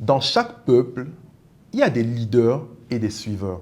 Dans chaque peuple, il y a des leaders et des suiveurs.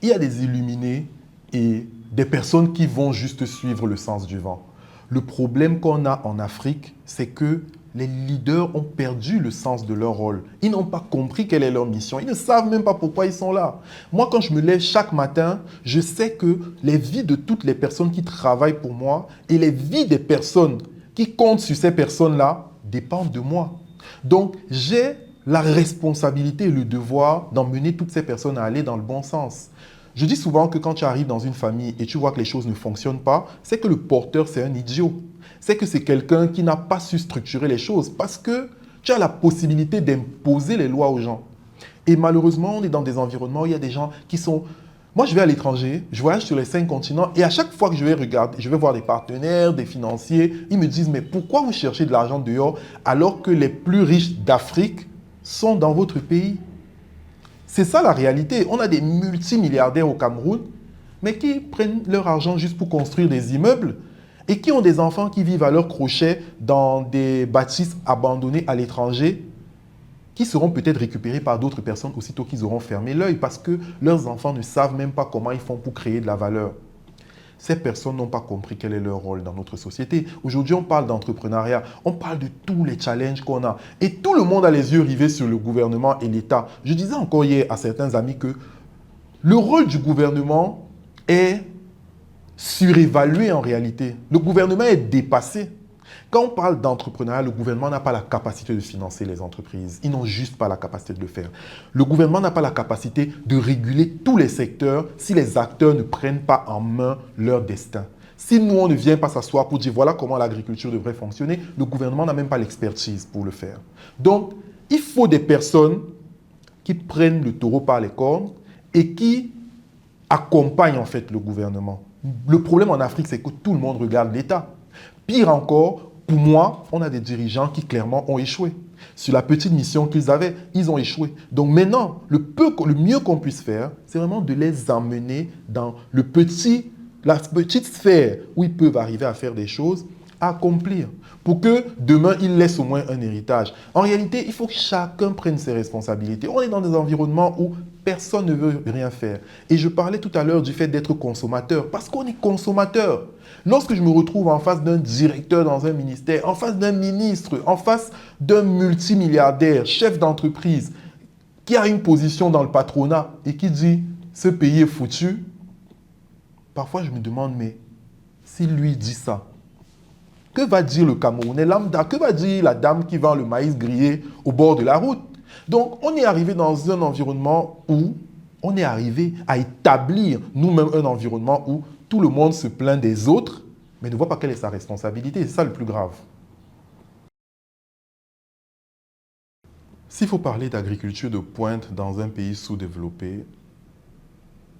Il y a des illuminés et des personnes qui vont juste suivre le sens du vent. Le problème qu'on a en Afrique, c'est que les leaders ont perdu le sens de leur rôle. Ils n'ont pas compris quelle est leur mission. Ils ne savent même pas pourquoi ils sont là. Moi, quand je me lève chaque matin, je sais que les vies de toutes les personnes qui travaillent pour moi et les vies des personnes qui comptent sur ces personnes-là dépendent de moi. Donc, j'ai la responsabilité et le devoir d'emmener toutes ces personnes à aller dans le bon sens. Je dis souvent que quand tu arrives dans une famille et tu vois que les choses ne fonctionnent pas, c'est que le porteur, c'est un idiot. C'est que c'est quelqu'un qui n'a pas su structurer les choses parce que tu as la possibilité d'imposer les lois aux gens. Et malheureusement, on est dans des environnements où il y a des gens qui sont... Moi, je vais à l'étranger, je voyage sur les 5 continents et à chaque fois que je vais regarder, je vais voir des partenaires, des financiers, ils me disent « Mais pourquoi vous cherchez de l'argent dehors alors que les plus riches d'Afrique sont dans votre pays ?» C'est ça la réalité. On a des multimilliardaires au Cameroun, mais qui prennent leur argent juste pour construire des immeubles et qui ont des enfants qui vivent à leur crochet dans des bâtisses abandonnées à l'étranger, qui seront peut-être récupérés par d'autres personnes aussitôt qu'ils auront fermé l'œil parce que leurs enfants ne savent même pas comment ils font pour créer de la valeur. Ces personnes n'ont pas compris quel est leur rôle dans notre société. Aujourd'hui, on parle d'entrepreneuriat, on parle de tous les challenges qu'on a. Et tout le monde a les yeux rivés sur le gouvernement et l'État. Je disais encore hier à certains amis que le rôle du gouvernement est surévalué en réalité. Le gouvernement est dépassé. Quand on parle d'entrepreneuriat, le gouvernement n'a pas la capacité de financer les entreprises. Ils n'ont juste pas la capacité de le faire. Le gouvernement n'a pas la capacité de réguler tous les secteurs si les acteurs ne prennent pas en main leur destin. Si nous, on ne vient pas s'asseoir pour dire voilà comment l'agriculture devrait fonctionner, le gouvernement n'a même pas l'expertise pour le faire. Donc, il faut des personnes qui prennent le taureau par les cornes et qui accompagnent en fait le gouvernement. Le problème en Afrique, c'est que tout le monde regarde l'État. Pire encore, pour moi, on a des dirigeants qui clairement ont échoué. Sur la petite mission qu'ils avaient, ils ont échoué. Donc maintenant, le mieux qu'on puisse faire, c'est vraiment de les emmener dans la petite sphère où ils peuvent arriver à faire des choses, à accomplir, pour que demain, ils laissent au moins un héritage. En réalité, il faut que chacun prenne ses responsabilités. On est dans des environnements où personne ne veut rien faire. Et je parlais tout à l'heure du fait d'être consommateur, parce qu'on est consommateur. Lorsque je me retrouve en face d'un directeur dans un ministère, en face d'un ministre, en face d'un multimilliardaire, chef d'entreprise, qui a une position dans le patronat et qui dit « ce pays est foutu », parfois je me demande « mais s'il lui dit ça, que va dire le Camerounais lambda? Que va dire la dame qui vend le maïs grillé au bord de la route ?» Donc, on est arrivé dans un environnement où on est arrivé à établir nous-mêmes un environnement où tout le monde se plaint des autres, mais ne voit pas quelle est sa responsabilité. C'est ça le plus grave. S'il faut parler d'agriculture de pointe dans un pays sous-développé,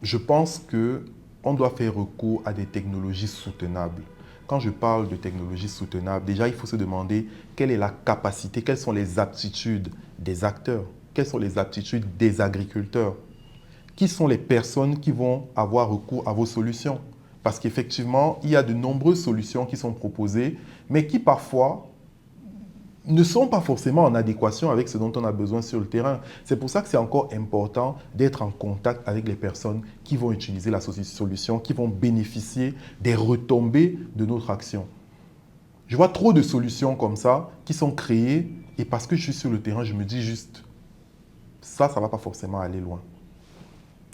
je pense qu'on doit faire recours à des technologies soutenables. Quand je parle de technologies soutenables, déjà, il faut se demander quelle est la capacité, quelles sont les aptitudes des acteurs, quelles sont les aptitudes des agriculteurs, qui sont les personnes qui vont avoir recours à vos solutions. Parce qu'effectivement, il y a de nombreuses solutions qui sont proposées, mais qui parfois ne sont pas forcément en adéquation avec ce dont on a besoin sur le terrain. C'est pour ça que c'est encore important d'être en contact avec les personnes qui vont utiliser la solution, qui vont bénéficier des retombées de notre action. Je vois trop de solutions comme ça qui sont créées et parce que je suis sur le terrain, je me dis juste, ça ne va pas forcément aller loin.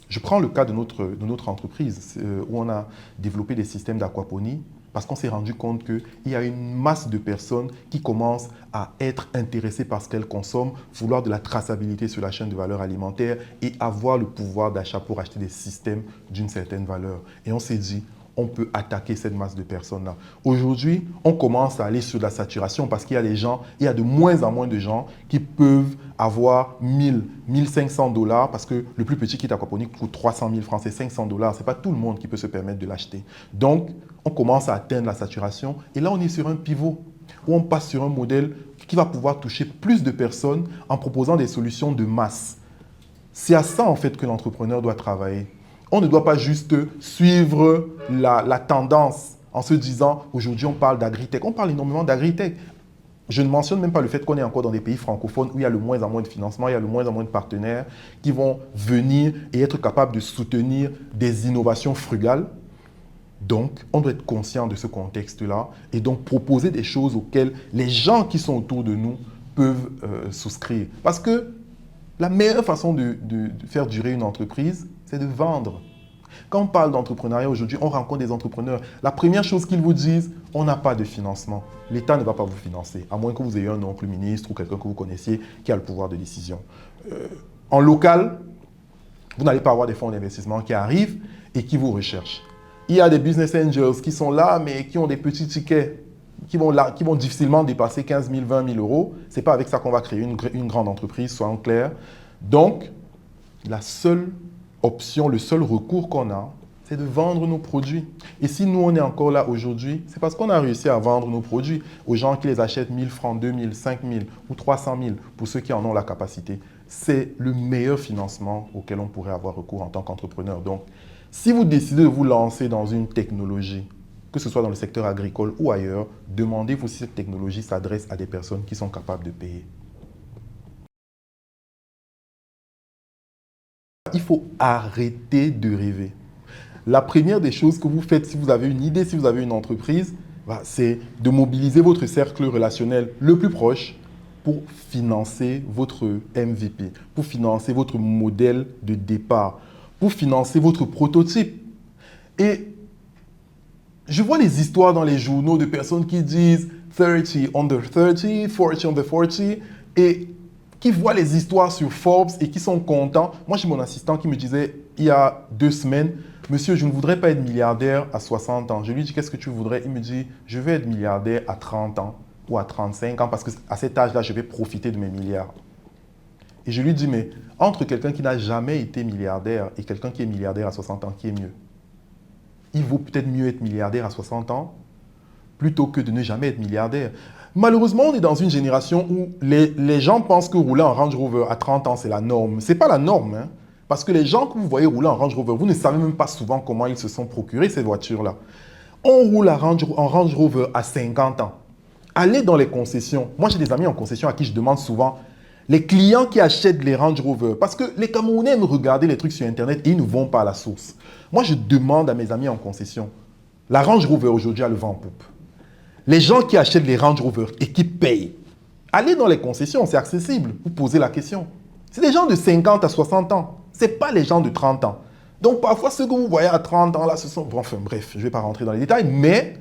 Je prends le cas de notre entreprise où on a développé des systèmes d'aquaponie parce qu'on s'est rendu compte qu'il y a une masse de personnes qui commencent à être intéressées par ce qu'elles consomment, vouloir de la traçabilité sur la chaîne de valeur alimentaire et avoir le pouvoir d'achat pour acheter des systèmes d'une certaine valeur. Et on s'est dit, on peut attaquer cette masse de personnes-là. Aujourd'hui, on commence à aller sur la saturation parce qu'il y a des gens, il y a de moins en moins de gens qui peuvent avoir 1000, 1500 $, parce que le plus petit kit aquaponique coûte 300 000 francs, c'est 500 $. Ce n'est pas tout le monde qui peut se permettre de l'acheter. Donc, on commence à atteindre la saturation et là, on est sur un pivot où on passe sur un modèle qui va pouvoir toucher plus de personnes en proposant des solutions de masse. C'est à ça, en fait, que l'entrepreneur doit travailler. On ne doit pas juste suivre la tendance en se disant « aujourd'hui, on parle d'agritech ». On parle énormément d'agritech. Je ne mentionne même pas le fait qu'on est encore dans des pays francophones où il y a le moins en moins de financement, il y a le moins en moins de partenaires qui vont venir et être capables de soutenir des innovations frugales. Donc, on doit être conscient de ce contexte-là et donc proposer des choses auxquelles les gens qui sont autour de nous peuvent souscrire. Parce que la meilleure façon de faire durer une entreprise, c'est de vendre. Quand on parle d'entrepreneuriat aujourd'hui, on rencontre des entrepreneurs. La première chose qu'ils vous disent, on n'a pas de financement. L'État ne va pas vous financer, à moins que vous ayez un oncle ministre ou quelqu'un que vous connaissiez qui a le pouvoir de décision. En local, vous n'allez pas avoir des fonds d'investissement qui arrivent et qui vous recherchent. Il y a des business angels qui sont là, mais qui ont des petits tickets qui vont difficilement dépasser 15 000, 20 000 euros. Ce n'est pas avec ça qu'on va créer une grande entreprise, soyons clairs. Donc, la seule option, le seul recours qu'on a, c'est de vendre nos produits. Et si nous, on est encore là aujourd'hui, c'est parce qu'on a réussi à vendre nos produits aux gens qui les achètent 1 000 francs, 2 000, 5 000 ou 300 000 pour ceux qui en ont la capacité. C'est le meilleur financement auquel on pourrait avoir recours en tant qu'entrepreneur. Donc, si vous décidez de vous lancer dans une technologie, que ce soit dans le secteur agricole ou ailleurs, demandez-vous si cette technologie s'adresse à des personnes qui sont capables de payer. Il faut arrêter de rêver. La première des choses que vous faites si vous avez une idée, si vous avez une entreprise, c'est de mobiliser votre cercle relationnel le plus proche pour financer votre MVP, pour financer votre modèle de départ, pour financer votre prototype. Et je vois les histoires dans les journaux de personnes qui disent 30 under 30, 40 under 40 et qui voient les histoires sur Forbes et qui sont contents. Moi, j'ai mon assistant qui me disait il y a 2 semaines, monsieur, je ne voudrais pas être milliardaire à 60 ans. Je lui dis, qu'est-ce que tu voudrais? Il me dit, je veux être milliardaire à 30 ans ou à 35 ans parce qu'à cet âge-là, je vais profiter de mes milliards. Et je lui dis, mais entre quelqu'un qui n'a jamais été milliardaire et quelqu'un qui est milliardaire à 60 ans, qui est mieux? Il vaut peut-être mieux être milliardaire à 60 ans plutôt que de ne jamais être milliardaire. Malheureusement, on est dans une génération où les gens pensent que rouler en Range Rover à 30 ans, c'est la norme. Ce n'est pas la norme, hein, parce que les gens que vous voyez rouler en Range Rover, vous ne savez même pas souvent comment ils se sont procurés ces voitures-là. On roule en Range Rover à 50 ans. Allez dans les concessions. Moi, j'ai des amis en concession à qui je demande souvent les clients qui achètent les Range Rover, parce que les Camerounais aiment regarder les trucs sur Internet et ils ne vont pas à la source. Moi, je demande à mes amis en concession, la Range Rover aujourd'hui a le vent en poupe. Les gens qui achètent les Range Rover et qui payent, allez dans les concessions, c'est accessible. Vous posez la question. C'est des gens de 50 à 60 ans. Ce n'est pas les gens de 30 ans. Donc, parfois, ceux que vous voyez à 30 ans, là, ce sont... Bon, enfin, bref, je ne vais pas rentrer dans les détails, mais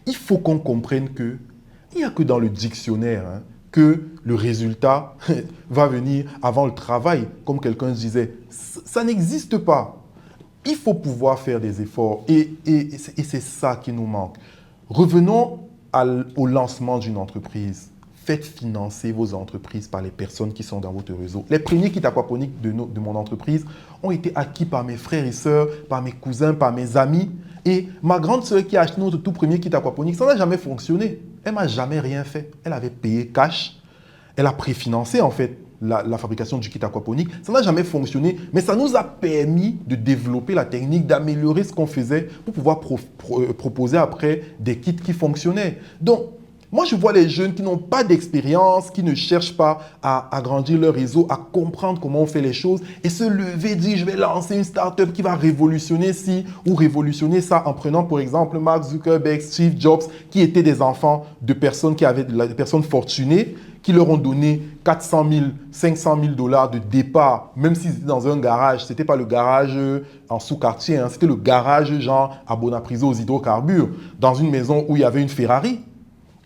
il faut qu'on comprenne qu'il n'y a que dans le dictionnaire que le résultat va venir avant le travail, comme quelqu'un disait. Ça n'existe pas. Il faut pouvoir faire des efforts et c'est ça qui nous manque. Revenons au lancement d'une entreprise. Faites financer vos entreprises par les personnes qui sont dans votre réseau. Les premiers kits aquaponiques de mon entreprise ont été acquis par mes frères et sœurs, par mes cousins, par mes amis. Et ma grande sœur qui a acheté notre tout premier kit aquaponique, ça n'a jamais fonctionné. Elle m'a jamais rien fait. Elle avait payé cash. Elle a préfinancé en fait la fabrication du kit aquaponique. Ça n'a jamais fonctionné, mais ça nous a permis de développer la technique, d'améliorer ce qu'on faisait pour pouvoir proposer après des kits qui fonctionnaient. Donc, moi, je vois les jeunes qui n'ont pas d'expérience, qui ne cherchent pas à agrandir leur réseau, à comprendre comment on fait les choses et se lever, dire je vais lancer une start-up qui va révolutionner ci ou révolutionner ça en prenant, par exemple, Mark Zuckerberg, Steve Jobs, qui étaient des enfants de personnes qui avaient des personnes fortunées, qui leur ont donné 400 000, 500 000 $ de départ, même s'ils étaient dans un garage. Ce n'était pas le garage en sous-quartier, hein, c'était le garage genre à Bonapriso aux hydrocarbures, dans une maison où il y avait une Ferrari.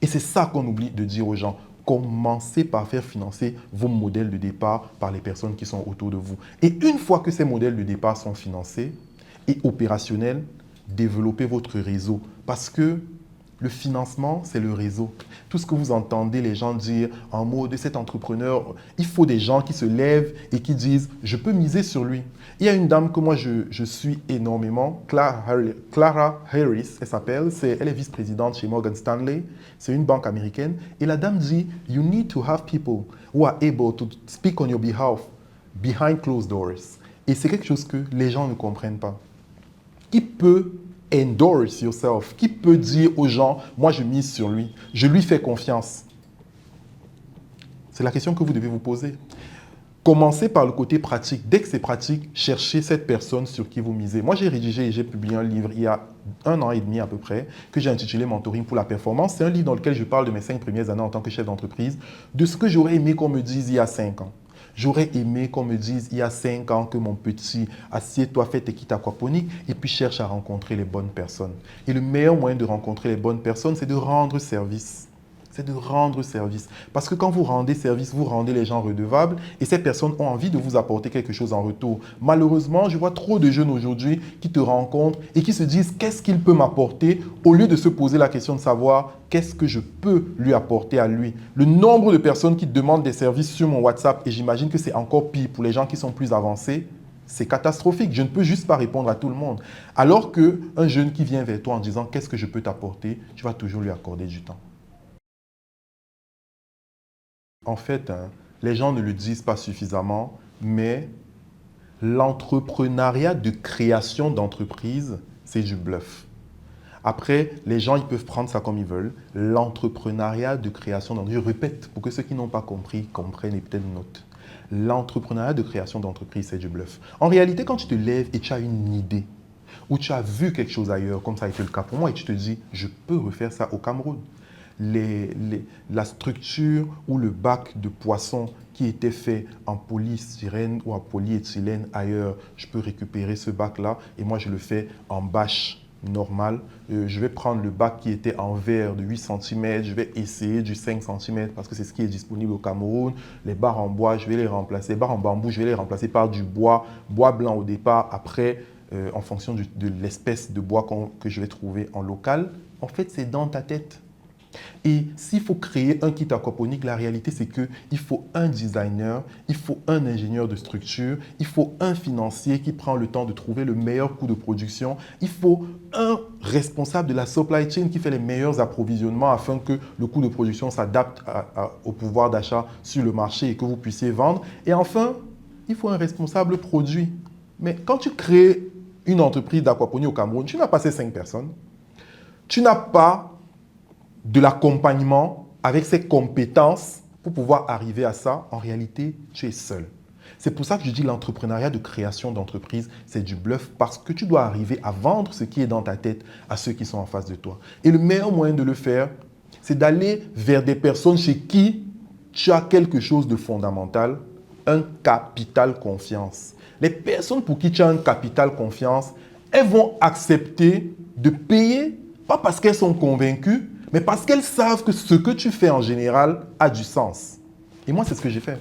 Et c'est ça qu'on oublie de dire aux gens. Commencez par faire financer vos modèles de départ par les personnes qui sont autour de vous. Et une fois que ces modèles de départ sont financés et opérationnels, développez votre réseau. Parce que le financement, c'est le réseau. Tout ce que vous entendez les gens dire en mode de cet entrepreneur, il faut des gens qui se lèvent et qui disent « je peux miser sur lui ». Il y a une dame que moi je suis énormément, Clara Harris, elle s'appelle, elle est vice-présidente chez Morgan Stanley, c'est une banque américaine. Et la dame dit « you need to have people who are able to speak on your behalf behind closed doors ». Et c'est quelque chose que les gens ne comprennent pas. Qui peut endorse yourself, qui peut dire aux gens, moi je mise sur lui, je lui fais confiance. C'est la question que vous devez vous poser. Commencez par le côté pratique. Dès que c'est pratique, cherchez cette personne sur qui vous misez. Moi, j'ai rédigé et j'ai publié un livre il y a 1 an et demi à peu près, que j'ai intitulé Mentoring pour la performance. C'est un livre dans lequel je parle de mes 5 premières années en tant que chef d'entreprise, de ce que j'aurais aimé qu'on me dise il y a 5 ans. J'aurais aimé qu'on me dise il y a 5 ans que mon petit, assieds-toi, fais tes kits aquaponiques et puis cherche à rencontrer les bonnes personnes. Et le meilleur moyen de rencontrer les bonnes personnes, c'est de rendre service. C'est de rendre service. Parce que quand vous rendez service, vous rendez les gens redevables et ces personnes ont envie de vous apporter quelque chose en retour. Malheureusement, je vois trop de jeunes aujourd'hui qui te rencontrent et qui se disent qu'est-ce qu'il peut m'apporter au lieu de se poser la question de savoir qu'est-ce que je peux lui apporter à lui. Le nombre de personnes qui demandent des services sur mon WhatsApp, et j'imagine que c'est encore pire pour les gens qui sont plus avancés, c'est catastrophique. Je ne peux juste pas répondre à tout le monde. Alors qu'un jeune qui vient vers toi en disant qu'est-ce que je peux t'apporter, tu vas toujours lui accorder du temps. En fait, les gens ne le disent pas suffisamment, mais l'entrepreneuriat de création d'entreprise, c'est du bluff. Après, les gens, ils peuvent prendre ça comme ils veulent. L'entrepreneuriat de création d'entreprise, je répète, pour que ceux qui n'ont pas compris comprennent et peut-être notent. L'entrepreneuriat de création d'entreprise, c'est du bluff. En réalité, quand tu te lèves et tu as une idée, ou tu as vu quelque chose ailleurs, comme ça a été le cas pour moi, et tu te dis, je peux refaire ça au Cameroun. La structure ou le bac de poisson qui était fait en polystyrène ou en polyéthylène ailleurs, je peux récupérer ce bac-là et moi je le fais en bâche normale. Je vais prendre le bac qui était en verre de 8 cm, je vais essayer du 5 cm parce que c'est ce qui est disponible au Cameroun. Les barres en bois, je vais les remplacer. Les barres en bambou, je vais les remplacer par du bois blanc au départ. Après, en fonction de l'espèce de bois que je vais trouver en local, en fait, c'est dans ta tête. Et s'il faut créer un kit aquaponique, la réalité c'est qu'il faut un designer, il faut un ingénieur de structure, il faut un financier qui prend le temps de trouver le meilleur coût de production, il faut un responsable de la supply chain qui fait les meilleurs approvisionnements afin que le coût de production s'adapte au pouvoir d'achat sur le marché et que vous puissiez vendre. Et enfin, il faut un responsable produit. Mais quand tu crées une entreprise d'aquaponie au Cameroun, tu n'as pas ces 5 personnes, tu n'as pas de l'accompagnement avec ses compétences pour pouvoir arriver à ça, en réalité, tu es seul. C'est pour ça que je dis l'entrepreneuriat de création d'entreprise, c'est du bluff parce que tu dois arriver à vendre ce qui est dans ta tête à ceux qui sont en face de toi. Et le meilleur moyen de le faire, c'est d'aller vers des personnes chez qui tu as quelque chose de fondamental, un capital confiance. Les personnes pour qui tu as un capital confiance, elles vont accepter de payer, pas parce qu'elles sont convaincues, mais parce qu'elles savent que ce que tu fais en général a du sens. Et moi, c'est ce que j'ai fait.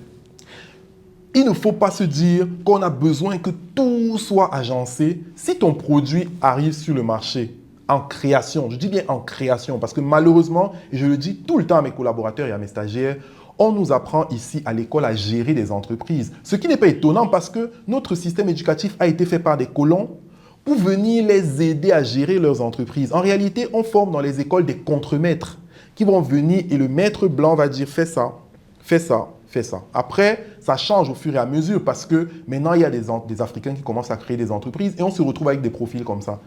Il ne faut pas se dire qu'on a besoin que tout soit agencé. Si ton produit arrive sur le marché en création, je dis bien en création, parce que malheureusement, et je le dis tout le temps à mes collaborateurs et à mes stagiaires, on nous apprend ici à l'école à gérer des entreprises. Ce qui n'est pas étonnant parce que notre système éducatif a été fait par des colons pour venir les aider à gérer leurs entreprises. En réalité, on forme dans les écoles des contremaîtres qui vont venir et le maître blanc va dire « fais ça, fais ça, fais ça ». Après, ça change au fur et à mesure parce que maintenant, il y a des Africains qui commencent à créer des entreprises et on se retrouve avec des profils comme ça.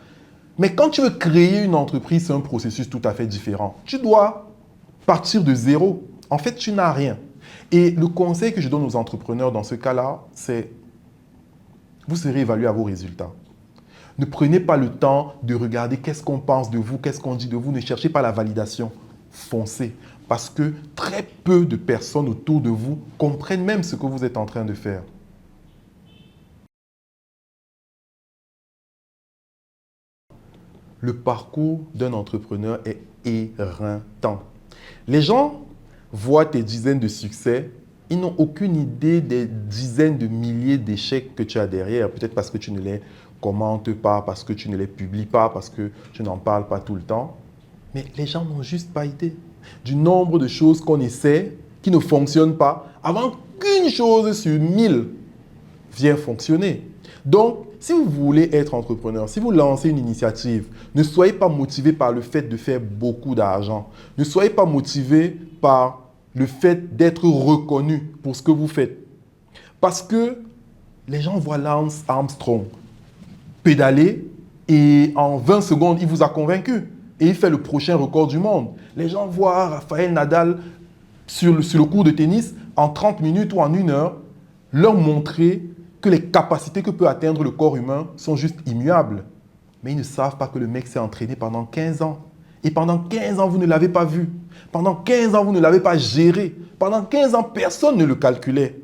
Mais quand tu veux créer une entreprise, c'est un processus tout à fait différent. Tu dois partir de zéro. En fait, tu n'as rien. Et le conseil que je donne aux entrepreneurs dans ce cas-là, c'est vous serez évalué à vos résultats. Ne prenez pas le temps de regarder qu'est-ce qu'on pense de vous, qu'est-ce qu'on dit de vous. Ne cherchez pas la validation. Foncez. Parce que très peu de personnes autour de vous comprennent même ce que vous êtes en train de faire. Le parcours d'un entrepreneur est éreintant. Les gens voient tes dizaines de succès. Ils n'ont aucune idée des dizaines de milliers d'échecs que tu as derrière. Peut-être parce que tu ne les commentes pas, parce que tu ne les publies pas, parce que tu n'en parles pas tout le temps. Mais les gens n'ont juste pas idée du nombre de choses qu'on essaie qui ne fonctionnent pas avant qu'une chose sur 1000 vienne fonctionner. Donc, si vous voulez être entrepreneur, si vous lancez une initiative, ne soyez pas motivé par le fait de faire beaucoup d'argent. Ne soyez pas motivé par le fait d'être reconnu pour ce que vous faites. Parce que les gens voient Lance Armstrong pédaler et en 20 secondes, il vous a convaincu. Et il fait le prochain record du monde. Les gens voient Rafael Nadal sur le cours de tennis, en 30 minutes ou en 1 heure, leur montrer que les capacités que peut atteindre le corps humain sont juste immuables. Mais ils ne savent pas que le mec s'est entraîné pendant 15 ans. Et pendant 15 ans, vous ne l'avez pas vu. Pendant 15 ans, vous ne l'avez pas géré. Pendant 15 ans, personne ne le calculait.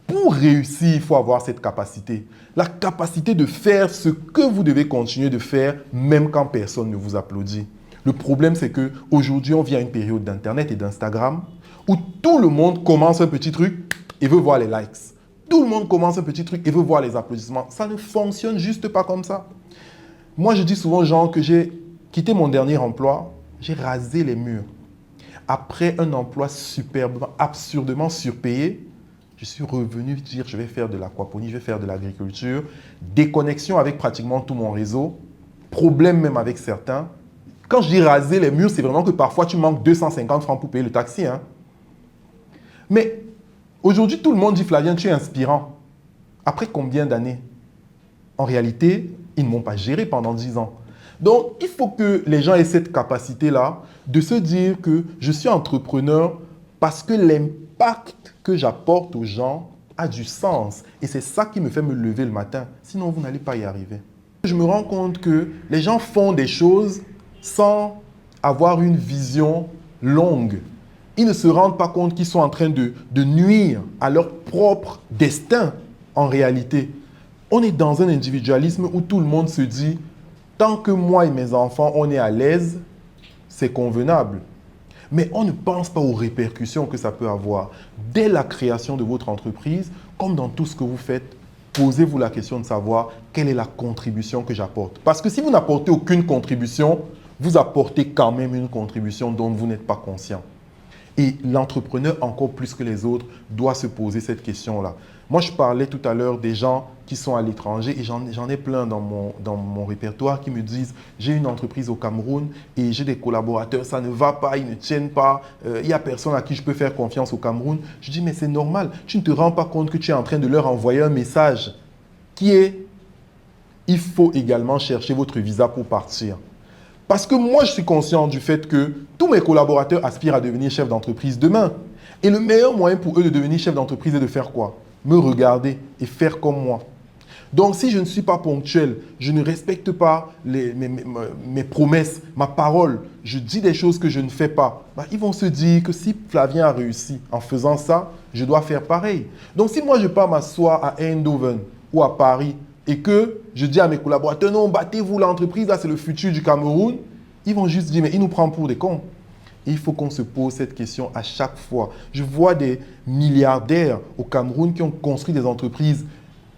Pour réussir, il faut avoir cette capacité. La capacité de faire ce que vous devez continuer de faire, même quand personne ne vous applaudit. Le problème, c'est qu'aujourd'hui, on vit à une période d'Internet et d'Instagram où tout le monde commence un petit truc et veut voir les likes. Tout le monde commence un petit truc et veut voir les applaudissements. Ça ne fonctionne juste pas comme ça. Moi, je dis souvent aux gens que j'ai quitté mon dernier emploi, j'ai rasé les murs. Après un emploi superbement, absurdement surpayé, je suis revenu dire je vais faire de l'aquaponie, je vais faire de l'agriculture, déconnexion avec pratiquement tout mon réseau, problème même avec certains. Quand je dis raser les murs, c'est vraiment que parfois tu manques 250 francs pour payer le taxi. Hein. Mais aujourd'hui, tout le monde dit Flavien, tu es inspirant. Après combien d'années? En réalité, ils ne m'ont pas géré pendant 10 ans. Donc, il faut que les gens aient cette capacité-là de se dire que je suis entrepreneur parce que l'impact que j'apporte aux gens a du sens. Et c'est ça qui me fait me lever le matin. Sinon, vous n'allez pas y arriver. Je me rends compte que les gens font des choses sans avoir une vision longue. Ils ne se rendent pas compte qu'ils sont en train de nuire à leur propre destin en réalité. On est dans un individualisme où tout le monde se dit « tant que moi et mes enfants, on est à l'aise, c'est convenable ». Mais on ne pense pas aux répercussions que ça peut avoir. Dès la création de votre entreprise, comme dans tout ce que vous faites, posez-vous la question de savoir quelle est la contribution que j'apporte. Parce que si vous n'apportez aucune contribution, vous apportez quand même une contribution dont vous n'êtes pas conscient. Et l'entrepreneur, encore plus que les autres, doit se poser cette question-là. Moi, je parlais tout à l'heure des gens qui sont à l'étranger et j'en ai plein dans mon répertoire qui me disent « j'ai une entreprise au Cameroun et j'ai des collaborateurs, ça ne va pas, ils ne tiennent pas, il n'y a personne à qui je peux faire confiance au Cameroun. » Je dis « mais c'est normal, tu ne te rends pas compte que tu es en train de leur envoyer un message qui est « il faut également chercher votre visa pour partir ». Parce que moi, je suis conscient du fait que tous mes collaborateurs aspirent à devenir chef d'entreprise demain. Et le meilleur moyen pour eux de devenir chef d'entreprise est de faire quoi? Me regarder et faire comme moi. Donc, si je ne suis pas ponctuel, je ne respecte pas mes promesses, ma parole, je dis des choses que je ne fais pas, bah, ils vont se dire que si Flavien a réussi en faisant ça, je dois faire pareil. Donc, si moi, je pars m'asseoir à Eindhoven ou à Paris et que je dis à mes collaborateurs, non, battez-vous l'entreprise, là, c'est le futur du Cameroun, ils vont juste dire, mais il nous prend pour des cons. Et il faut qu'on se pose cette question à chaque fois. Je vois des milliardaires au Cameroun qui ont construit des entreprises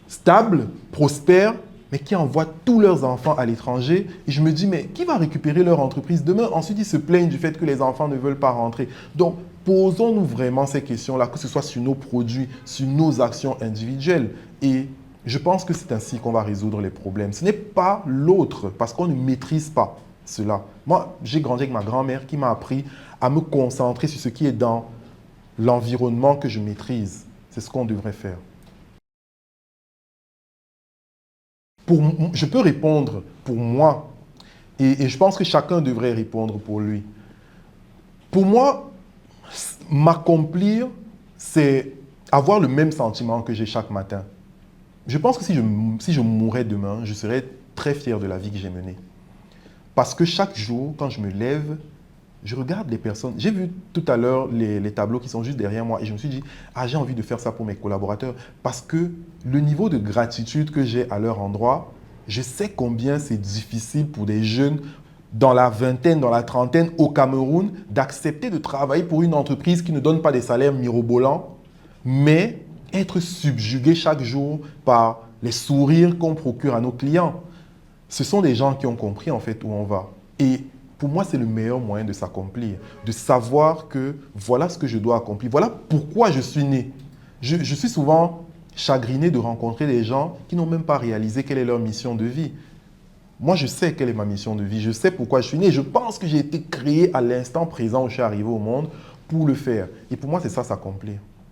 stables, prospères, mais qui envoient tous leurs enfants à l'étranger. Et je me dis, mais qui va récupérer leur entreprise demain? Ensuite, ils se plaignent du fait que les enfants ne veulent pas rentrer. Donc, posons-nous vraiment ces questions-là, que ce soit sur nos produits, sur nos actions individuelles. Et je pense que c'est ainsi qu'on va résoudre les problèmes. Ce n'est pas l'autre, parce qu'on ne maîtrise pas cela. Moi, j'ai grandi avec ma grand-mère qui m'a appris à me concentrer sur ce qui est dans l'environnement que je maîtrise. C'est ce qu'on devrait faire. Je peux répondre pour moi et je pense que chacun devrait répondre pour lui. Pour moi, m'accomplir, c'est avoir le même sentiment que j'ai chaque matin. Je pense que si je mourais demain, je serais très fier de la vie que j'ai menée. Parce que chaque jour, quand je me lève, je regarde les personnes. J'ai vu tout à l'heure les tableaux qui sont juste derrière moi et je me suis dit, ah, j'ai envie de faire ça pour mes collaborateurs parce que le niveau de gratitude que j'ai à leur endroit, je sais combien c'est difficile pour des jeunes dans la vingtaine, dans la trentaine au Cameroun d'accepter de travailler pour une entreprise qui ne donne pas des salaires mirobolants, mais être subjugué chaque jour par les sourires qu'on procure à nos clients. Ce sont des gens qui ont compris en fait où on va. Et pour moi, c'est le meilleur moyen de s'accomplir, de savoir que voilà ce que je dois accomplir, voilà pourquoi je suis né. Je suis souvent chagriné de rencontrer des gens qui n'ont même pas réalisé quelle est leur mission de vie. Moi, je sais quelle est ma mission de vie, je sais pourquoi je suis né. Je pense que j'ai été créé à l'instant présent où je suis arrivé au monde pour le faire. Et pour moi, c'est ça s'accomplir.